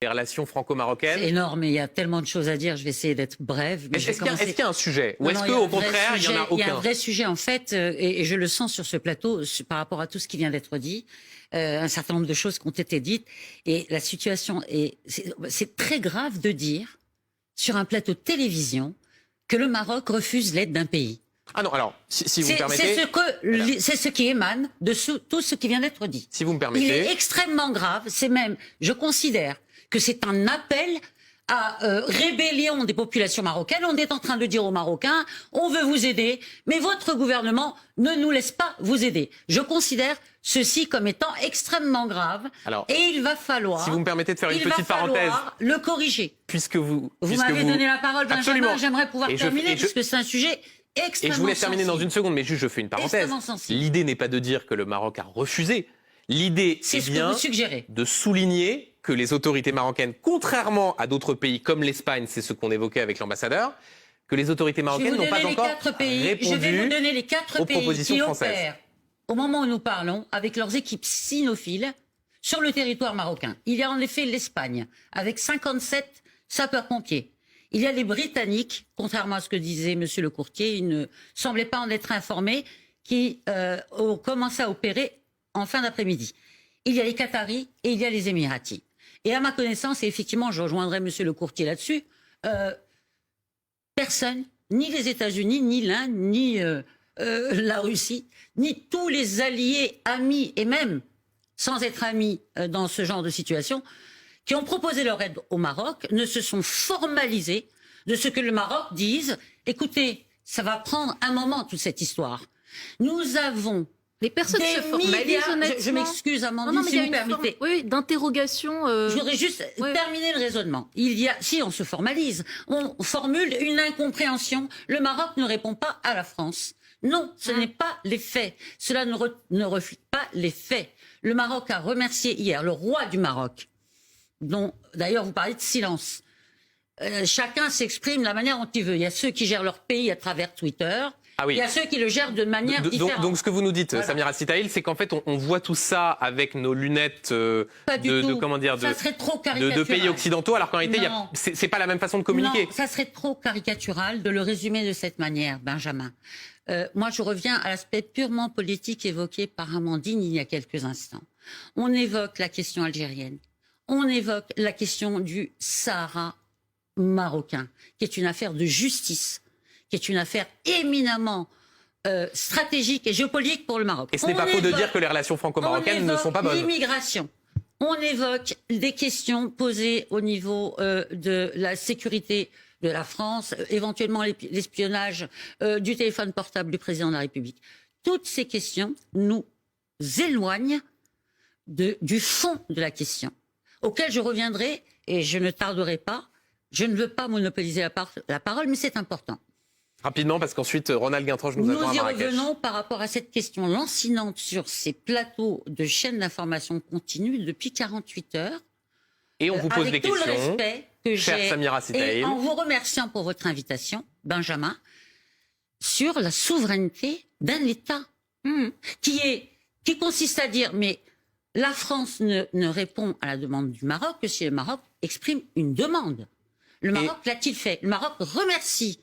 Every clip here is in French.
les relations franco-marocaines. C'est énorme, il y a tellement de choses à dire, je vais essayer d'être brève. Est-ce qu'il y a un sujet? Ou est-ce qu'au contraire, il n'y en a aucun? Il y a un vrai sujet, en fait, et je le sens sur ce plateau, par rapport à tout ce qui vient d'être dit, un certain nombre de choses qui ont été dites, et la situation c'est très grave de dire, sur un plateau de télévision, que le Maroc refuse l'aide d'un pays. Ah non, alors, si vous me permettez... C'est ce qui émane de tout ce qui vient d'être dit. Si vous me permettez... Il est extrêmement grave, c'est même, je considère que c'est un appel à rébellion des populations marocaines. On est en train de dire aux Marocains, on veut vous aider, mais votre gouvernement ne nous laisse pas vous aider. Je considère ceci comme étant extrêmement grave, alors, et il va falloir... Si vous me permettez de faire une petite parenthèse... le corriger. Puisque vous m'avez donné la parole, Benjamin, j'aimerais pouvoir terminer, puisque c'est un sujet... Et je vous laisse terminer dans une seconde, mais juste je fais une parenthèse. L'idée n'est pas de dire que le Maroc a refusé. L'idée est bien de souligner que les autorités marocaines, contrairement à d'autres pays comme l'Espagne, c'est ce qu'on évoquait avec l'ambassadeur, que les autorités marocaines n'ont pas encore répondu aux propositions françaises. Au moment où nous parlons, avec leurs équipes cynophiles, sur le territoire marocain. Il y a en effet l'Espagne, avec 57 sapeurs-pompiers. Il y a les Britanniques, contrairement à ce que disait Monsieur le courtier, ils ne semblaient pas en être informés, qui ont commencé à opérer en fin d'après-midi. Il y a les Qataris et il y a les Émiratis. Et à ma connaissance, et effectivement, je rejoindrai Monsieur le courtier là-dessus, personne, ni les États-Unis, ni l'Inde, ni la Russie, ni tous les alliés, amis, et même sans être amis dans ce genre de situation, qui ont proposé leur aide au Maroc, ne se sont formalisés de ce que le Maroc dise. Écoutez, ça va prendre un moment, toute cette histoire. Nous avons... Les personnes se formalisent, honnêtement. Je m'excuse, Amandine, si vous permettez. Oui, d'interrogation. Je voudrais juste terminer le raisonnement. Si on se formalise, on formule une incompréhension. Le Maroc ne répond pas à la France. Non, ce n'est pas les faits. Cela ne reflète pas les faits. Le Maroc a remercié hier le roi du Maroc, dont d'ailleurs vous parlez de silence. Chacun s'exprime de la manière dont il veut. Il y a ceux qui gèrent leur pays à travers Twitter. Ah oui. Il y a ceux qui le gèrent de manière différente. Donc ce que vous nous dites, voilà. Samira Sitaïl, c'est qu'en fait on voit tout ça avec nos lunettes de pays occidentaux, alors qu'en réalité c'est pas la même façon de communiquer. Non, ça serait trop caricatural de le résumer de cette manière, Benjamin. Moi je reviens à l'aspect purement politique évoqué par Amandine il y a quelques instants. On évoque la question algérienne, on évoque la question du Sahara marocain, qui est une affaire de justice, qui est une affaire éminemment stratégique et géopolitique pour le Maroc. Et ce n'est pas faux de dire que les relations franco-marocaines ne sont pas bonnes. L'immigration. On évoque des questions posées au niveau de la sécurité de la France, éventuellement l'espionnage du téléphone portable du président de la République. Toutes ces questions nous éloignent du fond de la question, auquel je reviendrai et je ne tarderai pas. Je ne veux pas monopoliser la parole, mais c'est important. Rapidement, parce qu'ensuite, Ronald Guintranche nous attend à Marrakech. Nous y revenons par rapport à cette question lancinante sur ces plateaux de chaînes d'information continue depuis 48 heures. Et on vous pose des questions, avec tout le respect que j'ai, Samira Sitaïl, et en vous remerciant pour votre invitation, Benjamin, sur la souveraineté d'un État qui consiste à dire, mais la France ne répond à la demande du Maroc que si le Maroc exprime une demande. Le Maroc l'a-t-il fait? Le Maroc remercie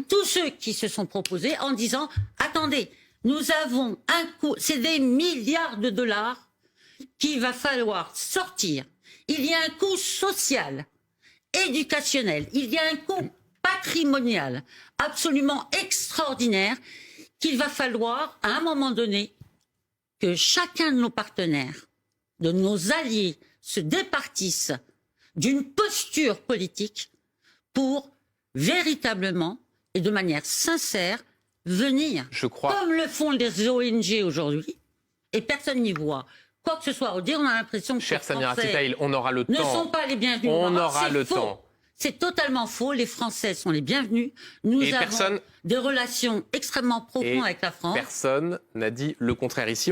tous ceux qui se sont proposés en disant « Attendez, nous avons un coût, c'est des milliards de dollars qu'il va falloir sortir. Il y a un coût social, éducationnel, il y a un coût patrimonial absolument extraordinaire qu'il va falloir, à un moment donné, que chacun de nos partenaires, de nos alliés, se départisse d'une posture politique pour véritablement et de manière sincère venir, comme le font les ONG aujourd'hui, et personne n'y voit quoi que ce soit. On a l'impression que Chère Samira Sitaïl, on aura le temps. Ne sont pas les bienvenus. On aura le temps. C'est totalement faux. Les Français sont les bienvenus. Nous avons des relations extrêmement profondes avec la France. Personne n'a dit le contraire ici.